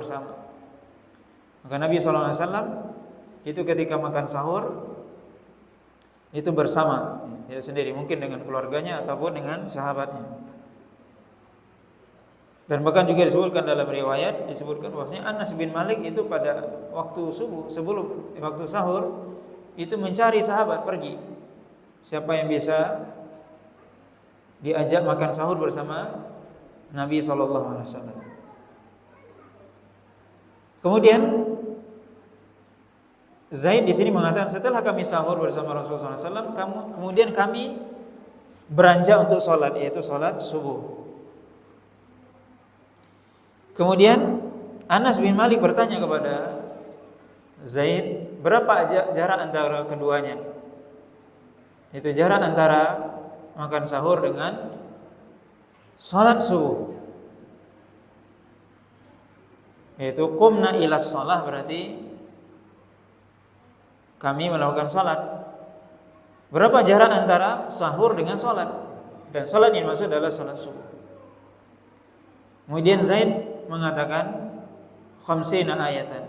bersama. Maka Nabi SAW itu ketika makan sahur itu bersama, tidak sendiri, mungkin dengan keluarganya ataupun dengan sahabatnya. Dan bahkan juga disebutkan dalam riwayat, disebutkan bahwasanya Anas bin Malik itu pada waktu subuh, sebelum waktu sahur itu mencari sahabat pergi. Siapa yang bisa diajak makan sahur bersama Nabi SAW. Kemudian Zaid di sini mengatakan, setelah kami sahur bersama Rasulullah SAW, kemudian kami beranjak untuk sholat, yaitu sholat subuh. Kemudian Anas bin Malik bertanya kepada Zaid, berapa jarak antara keduanya? Itu jarak antara makan sahur dengan sholat subuh. Yaitu qumna ilas sholah, berarti kami melakukan sholat. Berapa jarak antara sahur dengan sholat? Dan sholat ini maksud adalah sholat subuh. Kemudian Zaid mengatakan 50 ayatan,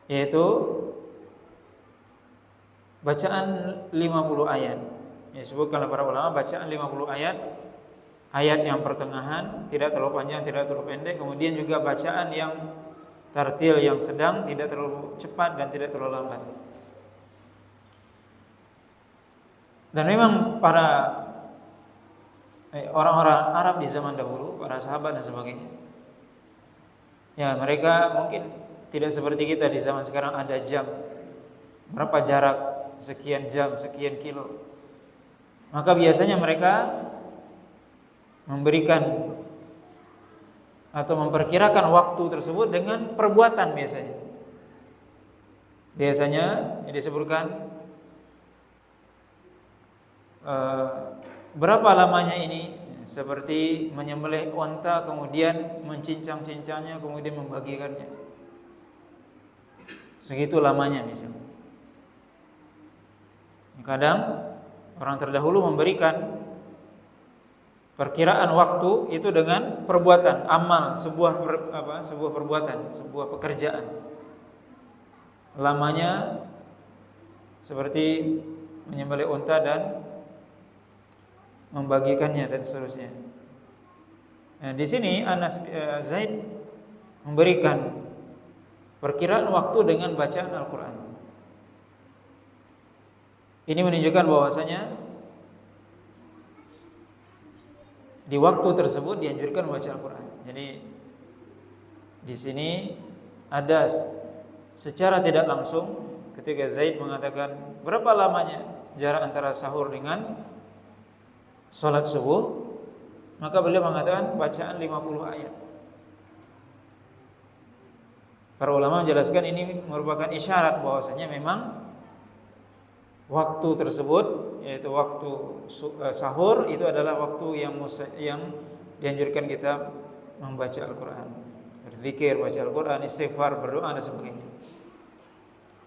yaitu bacaan 50 ayat. Disebutkan oleh para ulama bacaan 50 ayat. Ayat yang pertengahan, tidak terlalu panjang, tidak terlalu pendek. Kemudian juga bacaan yang tartil, yang sedang, tidak terlalu cepat dan tidak terlalu lambat. Dan memang para orang-orang Arab di zaman dahulu, para sahabat dan sebagainya, ya mereka mungkin tidak seperti kita di zaman sekarang ada jam, berapa jarak, sekian jam, sekian kilo. Maka biasanya mereka memberikan atau memperkirakan waktu tersebut dengan perbuatan biasanya. Biasanya yang disebutkan berapa lamanya ini, seperti menyembelih unta kemudian mencincang-cincangnya kemudian membagikannya. Segitu lamanya misalnya. Kadang orang terdahulu memberikan perkiraan waktu itu dengan perbuatan, amal, sebuah perbuatan, sebuah pekerjaan. Lamanya seperti menyembelih unta dan membagikannya dan seterusnya. Nah, di sini Zaid memberikan perkiraan waktu dengan bacaan Al-Quran. Ini menunjukkan bahwasanya di waktu tersebut dianjurkan membaca Al-Quran. Jadi di sini ada secara tidak langsung ketika Zaid mengatakan berapa lamanya jarak antara sahur dengan sholat subuh, maka beliau mengatakan bacaan 50 ayat. Para ulama menjelaskan ini merupakan isyarat bahwasanya memang waktu tersebut, yaitu waktu sahur, itu adalah waktu yang dianjurkan kita membaca Al-Quran, berzikir, baca Al-Quran, istighfar, berdoa dan sebagainya.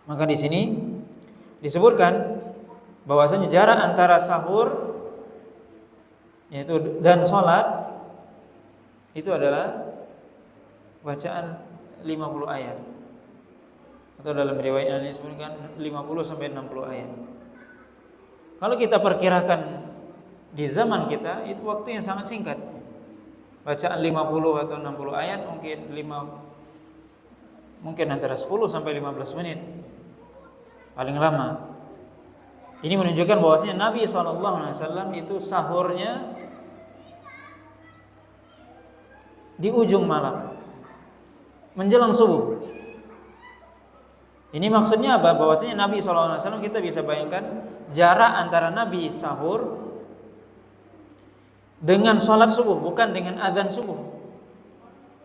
Maka di sini disebutkan bahwasanya jarak antara sahur yaitu dan sholat itu adalah bacaan 50 ayat. Atau dalam riwayat ini disebutkan 50 sampai 60 ayat. Kalau kita perkirakan di zaman kita itu waktu yang sangat singkat. Bacaan 50 atau 60 ayat mungkin antara 10 sampai 15 menit paling lama. Ini menunjukkan bahwasanya Nabi SAW itu sahurnya di ujung malam menjelang subuh. Ini maksudnya apa? Bahwasanya Nabi SAW, kita bisa bayangkan jarak antara Nabi sahur dengan sholat subuh, bukan dengan azan subuh.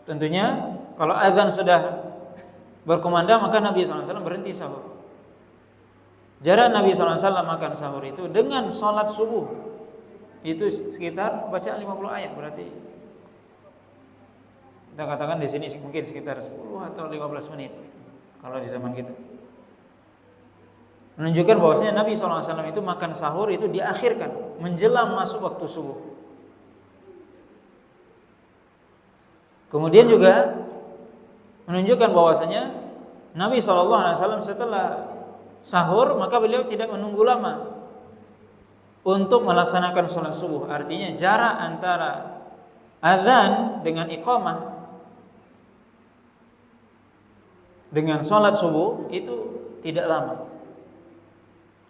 Tentunya kalau azan sudah berkumandang maka Nabi SAW berhenti sahur. Jarak Nabi SAW makan sahur itu dengan sholat subuh itu sekitar bacaan 50 ayat. Berarti kita katakan di sini mungkin sekitar 10 atau 15 menit. Kalau di zaman kita menunjukkan bahwasanya Nabi SAW itu makan sahur itu diakhirkan menjelang masuk waktu subuh. Kemudian juga menunjukkan bahwasanya Nabi SAW setelah sahur maka beliau tidak menunggu lama untuk melaksanakan sholat subuh. Artinya jarak antara azan dengan iqamah dengan sholat subuh itu tidak lama,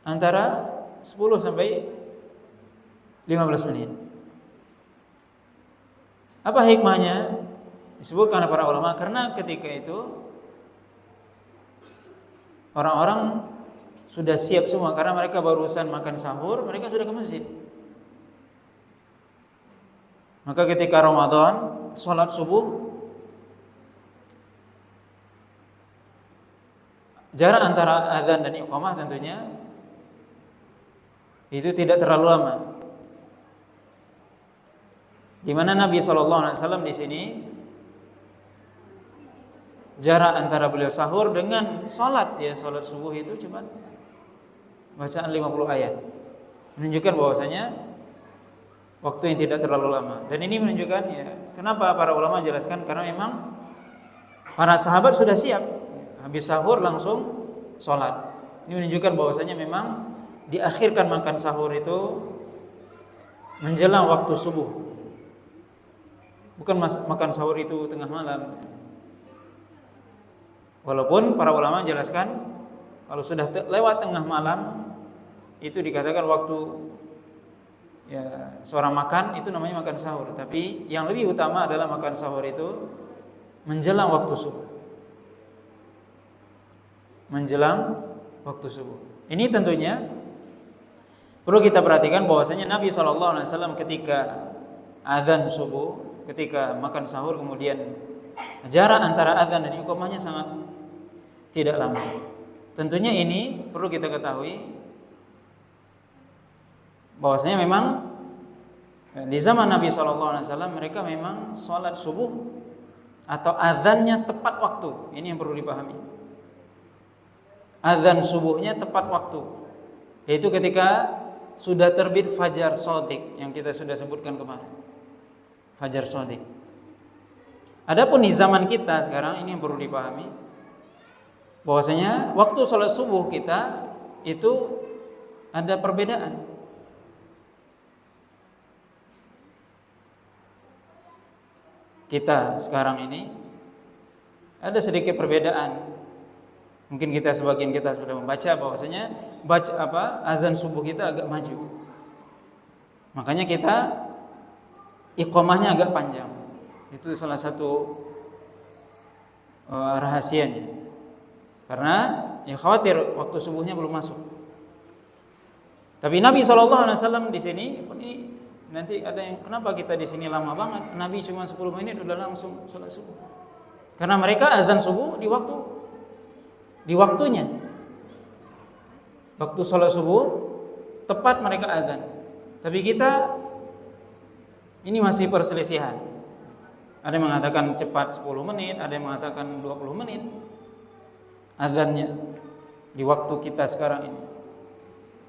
antara 10 sampai 15 menit. Apa hikmahnya? Disebutkan oleh para ulama karena ketika itu orang-orang sudah siap semua karena mereka barusan makan sahur, mereka sudah ke masjid. Maka ketika Ramadan sholat subuh, jarak antara azan dan iqamah tentunya itu tidak terlalu lama. Di mana Nabi SAW di sini jarak antara beliau sahur dengan sholat, ya sholat subuh itu cuma bacaan 50 ayat, menunjukkan bahwasanya waktu yang tidak terlalu lama. Dan ini menunjukkan ya kenapa para ulama jelaskan karena memang para sahabat sudah siap, habis sahur langsung sholat. Ini menunjukkan bahwasanya memang diakhirkan makan sahur itu menjelang waktu subuh, bukan makan sahur itu tengah malam. Walaupun para ulama jelaskan kalau sudah lewat tengah malam itu dikatakan waktu ya seorang makan itu namanya makan sahur. Tapi yang lebih utama adalah makan sahur itu menjelang waktu subuh. Menjelang waktu subuh. Ini tentunya perlu kita perhatikan bahwasanya Nabi SAW ketika azan subuh, ketika makan sahur, kemudian jarak antara azan dan iqamahnya sangat tidak lama. Tentunya ini perlu kita ketahui bahwasanya memang di zaman Nabi SAW mereka memang sholat subuh atau azannya tepat waktu. Ini yang perlu dipahami. Azan subuhnya tepat waktu, yaitu ketika sudah terbit fajar shadiq yang kita sudah sebutkan kemarin. Fajar shadiq. Adapun di zaman kita sekarang ini yang perlu dipahami bahwasanya waktu sholat subuh kita itu ada perbedaan. Kita sekarang ini ada sedikit perbedaan. Mungkin sebagian kita sudah membaca bahwasanya azan subuh kita agak maju. Makanya kita iqamahnya agak panjang. Itu salah satu rahasianya. Karena ya khawatir waktu subuhnya belum masuk. Tapi Nabi SAW di sini ini nanti ada yang kenapa kita di sini lama banget? Nabi cuma 10 menit sudah langsung salat subuh. Karena mereka azan subuh di waktunya. Waktu salat subuh tepat mereka azan. Tapi kita ini masih perselisihan. Ada yang mengatakan cepat 10 menit, ada yang mengatakan 20 menit. Azannya di waktu kita sekarang ini.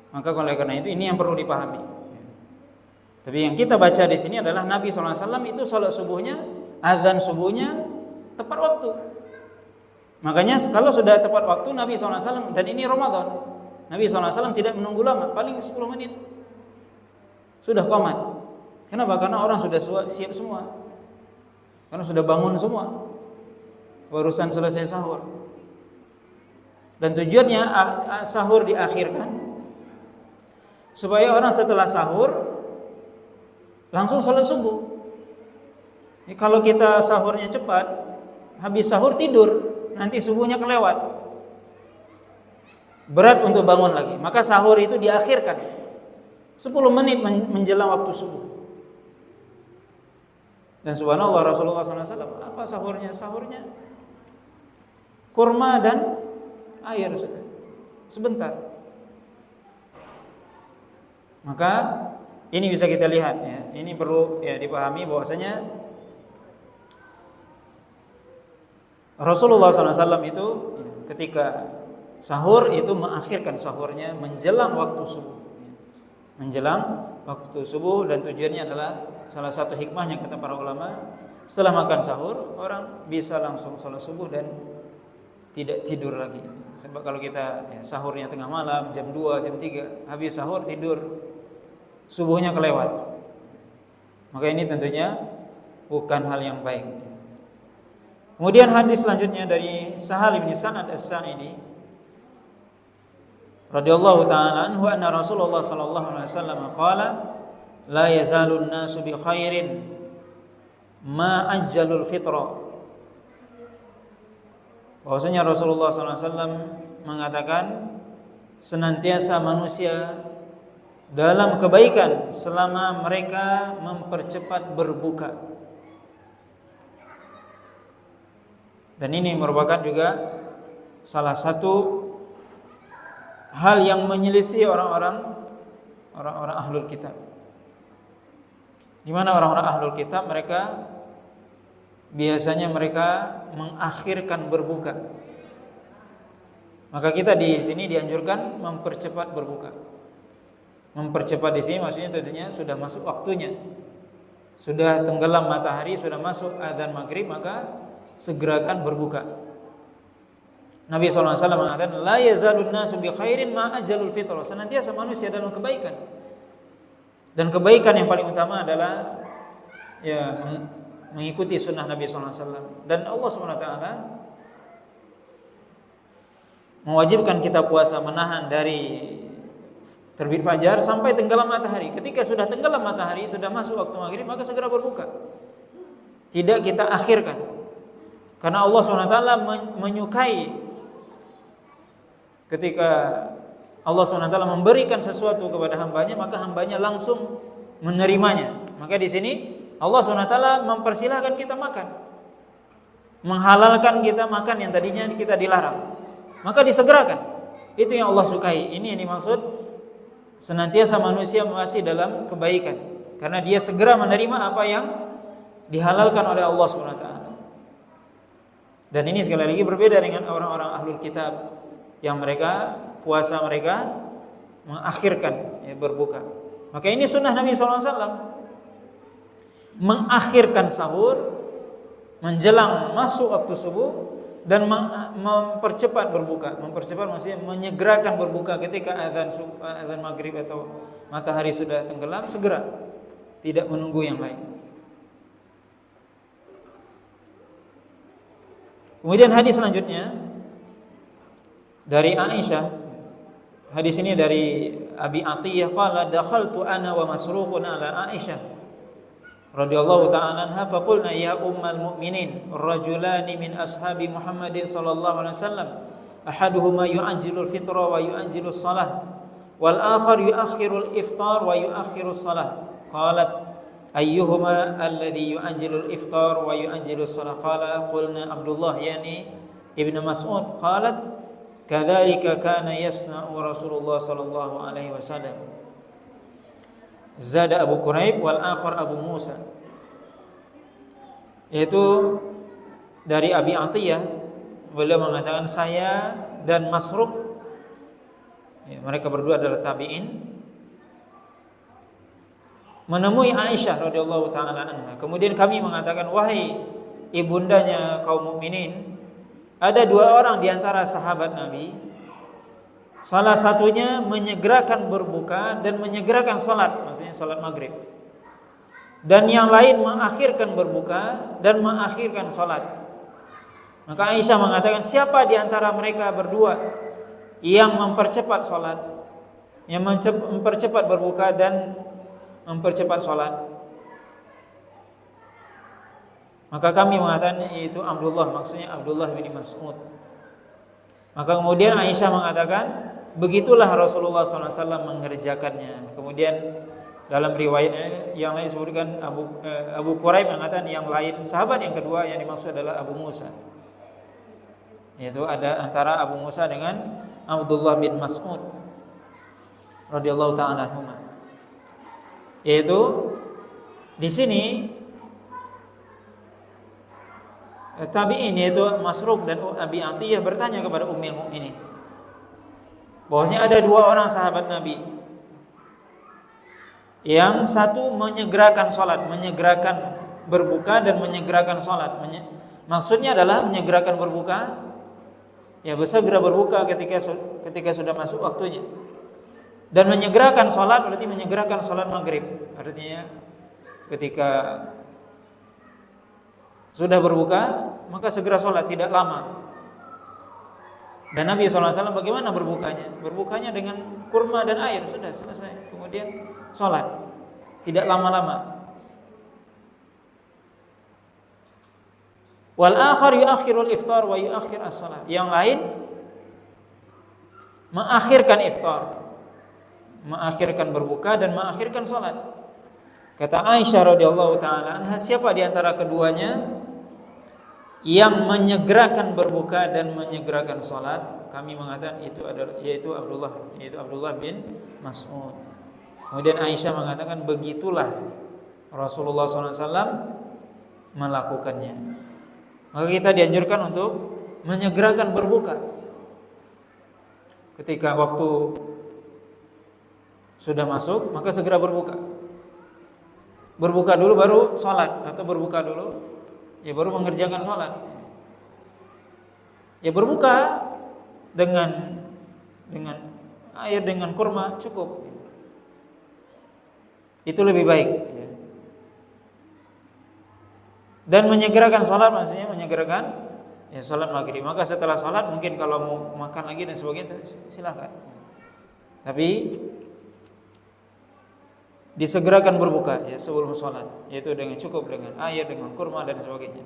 Maka oleh karena itu ini yang perlu dipahami. Tapi yang kita baca di sini adalah Nabi SAW itu salat subuhnya, azan subuhnya tepat waktu. Makanya kalau sudah tepat waktu Nabi SAW, dan ini Ramadan, Nabi SAW tidak menunggu lama, paling 10 menit sudah qamat. Kenapa? Karena orang sudah siap semua, karena sudah bangun semua, barusan selesai sahur. Dan tujuannya sahur diakhirkan supaya orang setelah sahur langsung sholat subuh. Kalau kita sahurnya cepat, habis sahur tidur, nanti subuhnya kelewat, berat untuk bangun lagi. Maka sahur itu diakhirkan 10 menit menjelang waktu subuh. Dan subhanallah Rasulullah SAW apa sahurnya? Sahurnya kurma dan air sudah sebentar. Maka ini bisa kita lihat ya. Ini perlu ya dipahami bahwasanya Rasulullah SAW itu ketika sahur itu mengakhirkan sahurnya menjelang waktu subuh. Menjelang waktu subuh, dan tujuannya adalah salah satu hikmahnya kata para ulama Setelah makan sahur, orang bisa langsung sholat subuh dan tidak tidur lagi. Sebab kalau kita sahurnya tengah malam, jam 2, jam 3, habis sahur tidur, subuhnya kelewat. Maka ini tentunya bukan hal yang baik. Kemudian hadis selanjutnya dari Sahal bin Sa'ad As-Sa'idi radhiyallahu ta'ala anhu anna Rasulullah sallallahu alaihi wasallam qala la yazalun nasu bi khairin ma ajjalul fitra. Bahwasanya Rasulullah sallallahu alaihi wasallam mengatakan senantiasa manusia dalam kebaikan selama mereka mempercepat berbuka. Dan ini merupakan juga salah satu hal yang menyelisih orang-orang ahlul kitab. Di mana orang-orang ahlul kitab mereka biasanya mengakhirkan berbuka. Maka kita di sini dianjurkan mempercepat berbuka. Mempercepat di sini maksudnya tentunya sudah masuk waktunya. Sudah tenggelam matahari, sudah masuk adzan maghrib, maka segerakan berbuka. Nabi SAW mengatakan la yazalun nasu bi khairin ma ajalul fitra. Senantiasa manusia dalam kebaikan. Dan kebaikan yang paling utama adalah mengikuti sunnah Nabi SAW. Dan Allah SWT mewajibkan kita puasa menahan dari terbit fajar sampai tenggelam matahari. Ketika sudah tenggelam matahari, sudah masuk waktu maghrib, maka segera berbuka. Tidak kita akhirkan. Karena Allah SWT menyukai ketika Allah SWT memberikan sesuatu kepada hambanya, maka hambanya langsung menerimanya. Maka di sini Allah SWT mempersilahkan kita makan, menghalalkan kita makan yang tadinya kita dilarang, maka disegerakan. Itu yang Allah sukai. Ini yang dimaksud senantiasa manusia masih dalam kebaikan, karena dia segera menerima apa yang dihalalkan oleh Allah SWT. Dan ini sekali lagi berbeda dengan orang-orang ahlul kitab yang mereka puasa mereka mengakhirkan berbuka. Maka ini sunnah Nabi SAW, mengakhirkan sahur menjelang masuk waktu subuh dan mempercepat berbuka. Mempercepat maksudnya menyegerakan berbuka ketika azan maghrib atau matahari sudah tenggelam, segera, tidak menunggu yang lain. Kemudian hadis selanjutnya dari Aisyah. Hadis ini dari Abi Atiyah qala dakhaltu ana wa Masruqun ala Aisyah radhiyallahu ta'ala anha faqulna ya ummal mu'minin rajulani min ashabi Muhammadin sallallahu alaihi wasallam ahaduhuma yu'ajjilul fitra wa yu'ajjilus shalah wal akhar yu'akhirul iftar wa yu'akhirus shalah. Qalat ayyuhuma alladhi yu'ajjilul iftar wa yu'ajjilus shalah? Qala qulna Abdullah yani Ibnu Mas'ud. Qalat kadzalika kana yasna'u Rasulullah sallallahu alaihi wasallam. Zada Abu Quraib wal akhar Abu Musa. Yaitu dari Abi Atiyah, beliau mengatakan saya dan Masruq, mereka berdua adalah tabi'in, menemui Aisyah radhiyallahu taala anha. Kemudian kami mengatakan, wahai ibundanya kaum mukminin, ada dua orang di antara sahabat Nabi, salah satunya menyegerakan berbuka dan menyegerakan salat, maksudnya salat maghrib. Dan yang lain mengakhirkan berbuka dan mengakhirkan salat. Maka Aisyah mengatakan, siapa di antara mereka berdua yang mempercepat salat, yang mempercepat berbuka dan mempercepat salat? Maka kami mengatakan itu Abdullah, maksudnya Abdullah bin Mas'ud. Maka kemudian Aisyah mengatakan, begitulah Rasulullah SAW mengerjakannya. Kemudian dalam riwayat yang lain disebutkan Abu Quraib mengatakan yang lain, sahabat yang kedua yang dimaksud adalah Abu Musa. Yaitu ada antara Abu Musa dengan Abdullah bin Mas'ud radhiyallahu ta'ala anhu. Yaitu di sini tabi'in yaitu Masruq dan Abi Atiyah bertanya kepada Ummul Mukminin bahwasanya ada dua orang sahabat Nabi, yang satu menyegerakan salat, menyegerakan berbuka dan menyegerakan sholat. Maksudnya adalah menyegerakan berbuka, ya bersegera berbuka ketika sudah masuk waktunya. Dan menyegerakan sholat berarti menyegerakan sholat maghrib. Artinya ketika sudah berbuka maka segera sholat, tidak lama. Dan Nabi SAW bagaimana berbukanya? Berbukanya dengan kurma dan air, sudah selesai. Kemudian sholat, tidak lama-lama. Wal akhar yuakhirul iftar wa yuakhir as-salat. Yang lain mengakhirkan iftar, mengakhirkan berbuka dan mengakhirkan salat. Kata Aisyah radhiyallahu taala anha, siapa di antara keduanya yang menyegerakan berbuka dan menyegerakan salat? Kami mengatakan itu adalah yaitu Abdullah bin Mas'ud. Kemudian Aisyah mengatakan begitulah Rasulullah SAW melakukannya. Maka kita dianjurkan untuk menyegerakan berbuka. Ketika waktu sudah masuk, maka segera berbuka. Berbuka dulu baru sholat, atau berbuka dulu, ya baru mengerjakan sholat. Ya berbuka dengan air, dengan kurma cukup. Itu lebih baik. Dan menyegerakan sholat maksudnya menyegerakan ya sholat maghrib. Maka setelah sholat mungkin kalau mau makan lagi dan sebagainya silakan. Tapi disegerakan berbuka ya sebelum sholat, yaitu dengan cukup dengan air, dengan kurma dan sebagainya.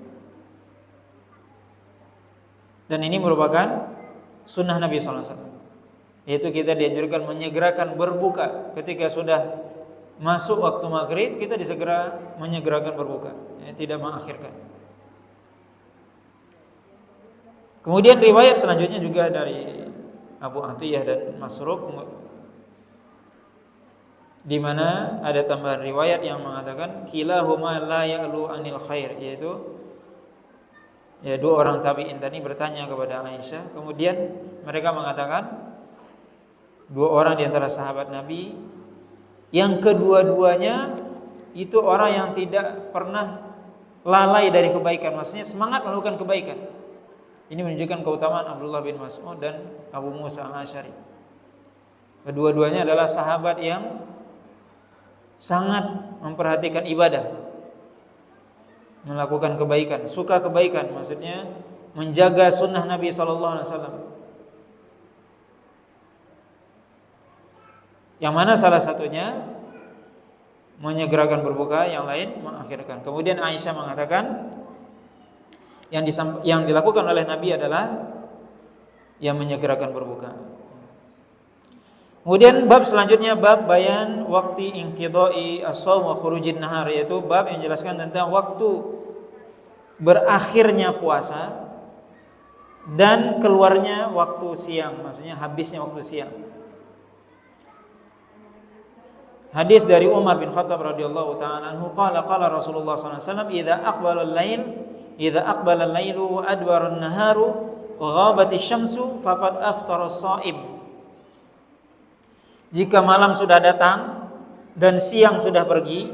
Dan ini merupakan sunnah Nabi SAW, yaitu kita dianjurkan menyegerakan berbuka ketika sudah masuk waktu maghrib, kita menyegerakan berbuka, ya, tidak mengakhirkan. Kemudian riwayat selanjutnya juga dari Abu Atiyah dan Masruq, di mana ada tambahan riwayat yang mengatakan kilahuma la ya'lu anil khair, yaitu ya dua orang tabi'in tadi bertanya kepada Aisyah, kemudian mereka mengatakan dua orang di antara sahabat Nabi yang kedua-duanya itu orang yang tidak pernah lalai dari kebaikan, maksudnya semangat melakukan kebaikan. Ini menunjukkan keutamaan Abdullah bin Mas'ud dan Abu Musa al-Asy'ari. Kedua-duanya adalah sahabat yang sangat memperhatikan ibadah, melakukan kebaikan, suka kebaikan, maksudnya menjaga sunnah Nabi SAW. Yang mana salah satunya menyegerakan berbuka, yang lain mengakhirkan. Kemudian Aisyah mengatakan yang dilakukan oleh Nabi adalah yang menyegerakan berbuka. Kemudian bab selanjutnya bab bayan waqti inqidai as-shaum wa khurujin nahar, yaitu bab yang menjelaskan tentang waktu berakhirnya puasa dan keluarnya waktu siang, maksudnya habisnya waktu siang. Hadis dari Umar bin Khattab radhiyallahu taala anhu qala Rasulullah sallallahu alaihi wasallam idza aqbala al-lailu wa adbara an-naharu wa ghabat asy-syamsu faqad aftara as-shaim. Jika malam sudah datang dan siang sudah pergi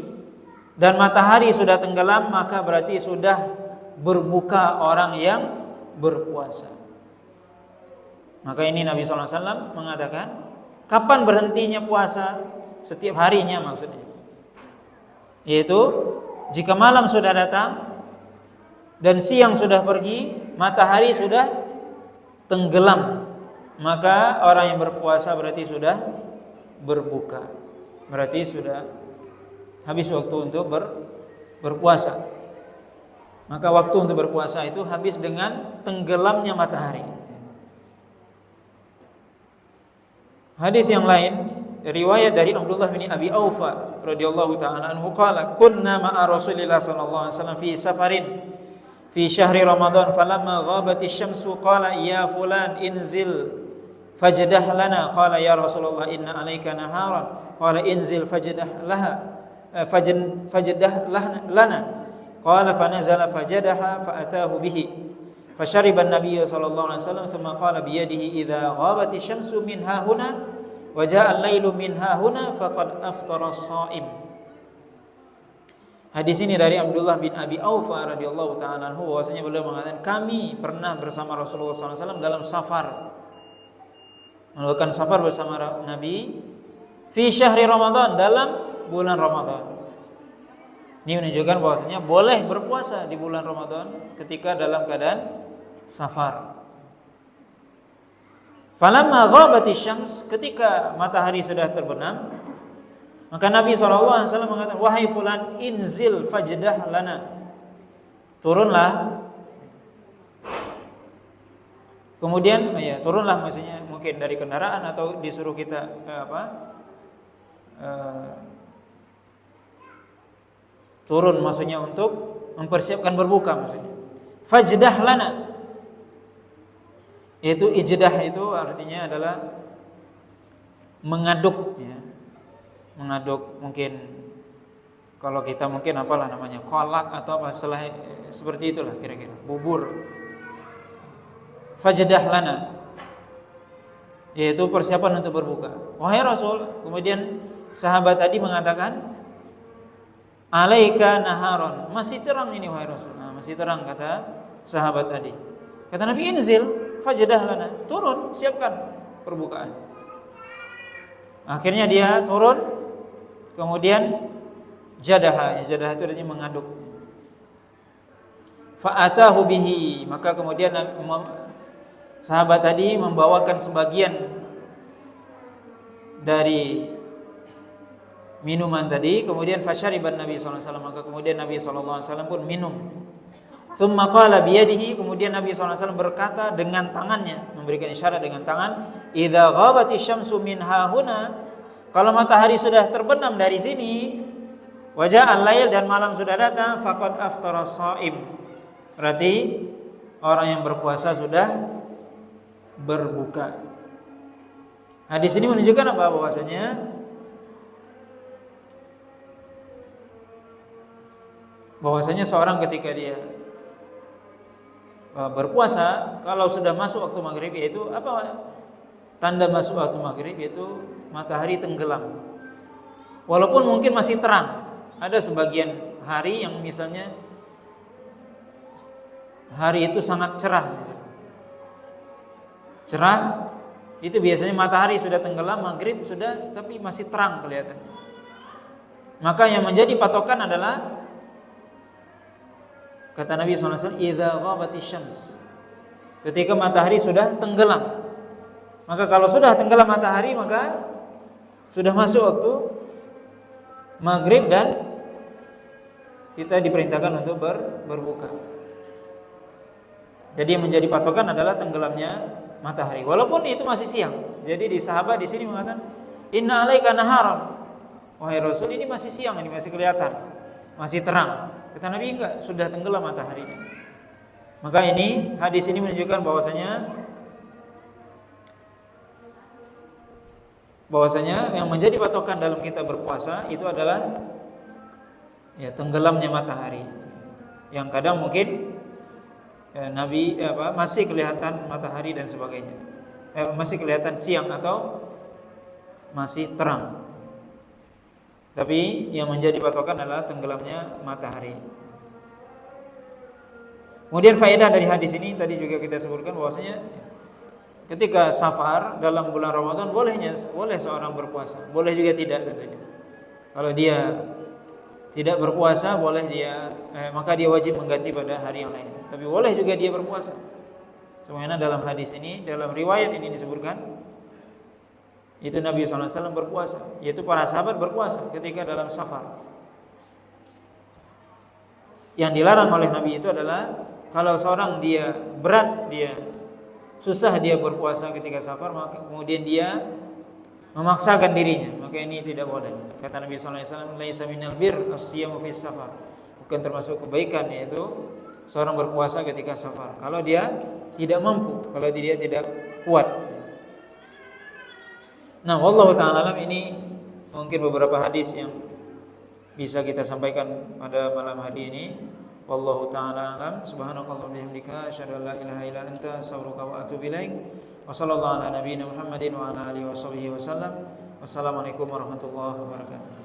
dan matahari sudah tenggelam, maka berarti sudah berbuka orang yang berpuasa. Maka ini Nabi sallallahu alaihi wasallam mengatakan kapan berhentinya puasa? Setiap harinya maksudnya, yaitu jika malam sudah datang dan siang sudah pergi, matahari sudah tenggelam, maka orang yang berpuasa berarti sudah berbuka, berarti sudah habis waktu untuk berpuasa. Maka waktu untuk berpuasa itu habis dengan tenggelamnya matahari. Hadis yang lain riwayat dari Abdullah bin Abi Aufa radhiyallahu taala anhu qala kunna ma'a Rasulillah sallallahu alaihi wasallam fi safarin fi syahri Ramadan falamma ghabat asy-syamsu qala ya fulan inzil fajdah lana qala ya Rasulullah inna 'alaika naharan qala inzil fajdah lana qala fanazala fajadaha faatahu bihi fashariba an-nabiy sallallahu alaihi wasallam thumma qala bi yadihi idza ghabat asy-syamsu min hahuna wa ja'a al-lailu min hahuna faqad aftara as-shaim. Hadis ini dari Abdullah bin Abi Aufa radhiyallahu taala anhu, bahwasanya beliau mengatakan, kami pernah bersama Rasulullah SAW dalam safar, melakukan safar bersama Nabi fi syahri Ramadan, dalam bulan Ramadan. Ini menunjukkan bahwasanya boleh berpuasa di bulan Ramadan ketika dalam keadaan safar. Falamma ghabati syams, ketika matahari sudah terbenam, maka Nabi SAW mengatakan, wahai fulan, inzil fajdah lana, turunlah. Kemudian turunlah, maksudnya mungkin dari kendaraan atau disuruh kita turun, maksudnya untuk mempersiapkan berbuka, maksudnya. Fajdah lana, yaitu ijdah itu artinya adalah mengaduk, ya. Mengaduk, mungkin kalau kita mungkin apalah namanya, kolak atau apa seperti itulah kira-kira, bubur. Fajdah lana, yaitu persiapan untuk berbuka. Wahai Rasul, kemudian sahabat tadi mengatakan, alaika naharon, masih terang ini wahai Rasul. Nah, masih terang, kata sahabat tadi. Kata Nabi, inzil fajdah lana, turun, siapkan perbukaan. Akhirnya dia turun. Kemudian jadah itu artinya mengaduk. Fa'atahu bihi, maka kemudian sahabat tadi membawakan sebagian dari minuman tadi. Kemudian fasyariban Nabi SAW, maka kemudian Nabi SAW pun minum. Tsumma qala biyadihi, kemudian Nabi SAW berkata dengan tangannya, memberikan isyarat dengan tangan, idza ghabati syamsu min hahuna, kalau matahari sudah terbenam dari sini, wajah al-lail, dan malam sudah datang, faqad aftara shaim, berarti orang yang berpuasa sudah berbuka. Hadis ini menunjukkan apa? Bahwasanya seorang ketika dia berpuasa, kalau sudah masuk waktu maghrib, yaitu apa? Tanda masuk waktu maghrib yaitu matahari tenggelam. Walaupun mungkin masih terang. Ada sebagian hari yang misalnya hari itu sangat cerah, misalnya. Cerah itu biasanya matahari sudah tenggelam, maghrib sudah, tapi masih terang kelihatan. Maka yang menjadi patokan adalah kata Nabi SAW, idza ghabati syams, ketika matahari sudah tenggelam. Maka kalau sudah tenggelam matahari, maka sudah masuk waktu maghrib dan kita diperintahkan untuk berbuka. Jadi yang menjadi patokan adalah tenggelamnya matahari, walaupun itu masih siang. Jadi di sahabat di sini mengatakan, inna alaika naharon, wahai Rasul, ini masih siang, ini masih kelihatan, masih terang. Kata Nabi, enggak, sudah tenggelam mataharinya. Maka ini hadis ini menunjukkan bahwasanya yang menjadi patokan dalam kita berpuasa itu adalah tenggelamnya matahari. Yang kadang mungkin Nabi masih kelihatan matahari dan sebagainya. Masih kelihatan siang atau masih terang. Tapi yang menjadi patokan adalah tenggelamnya matahari. Kemudian faedah dari hadis ini tadi juga kita sebutkan bahwasanya ketika safar dalam bulan Ramadan boleh seorang berpuasa, boleh juga tidak tentunya. Kalau dia tidak berpuasa, maka dia wajib mengganti pada hari yang lain. Tapi boleh juga dia berpuasa. Semuanya dalam hadis ini, dalam riwayat ini disebutkan itu Nabi SAW berpuasa, yaitu para sahabat berpuasa ketika dalam safar. Yang dilarang oleh Nabi itu adalah kalau seorang dia berat, susah dia berpuasa ketika safar, maka kemudian dia memaksakan dirinya, maka ini tidak boleh. Kata Nabi SAW, laisa minal bir as-siyamu fis safar, bukan termasuk kebaikan yaitu seorang berpuasa ketika safar kalau dia tidak mampu, kalau dia tidak kuat. Nah, wallahu ta'ala alam, ini mungkin beberapa hadis yang bisa kita sampaikan pada malam hari ini. Wallahu ta'ala alam. Subhanakallahumma bihamdika asyhadu an la ilaha illa anta astaghfiruka wa atubu ilaik. Wa sallallahu ala nabiyyina Muhammadin wa ala alihi washabihi wasallam. Wassalamualaikum warahmatullahi wabarakatuh.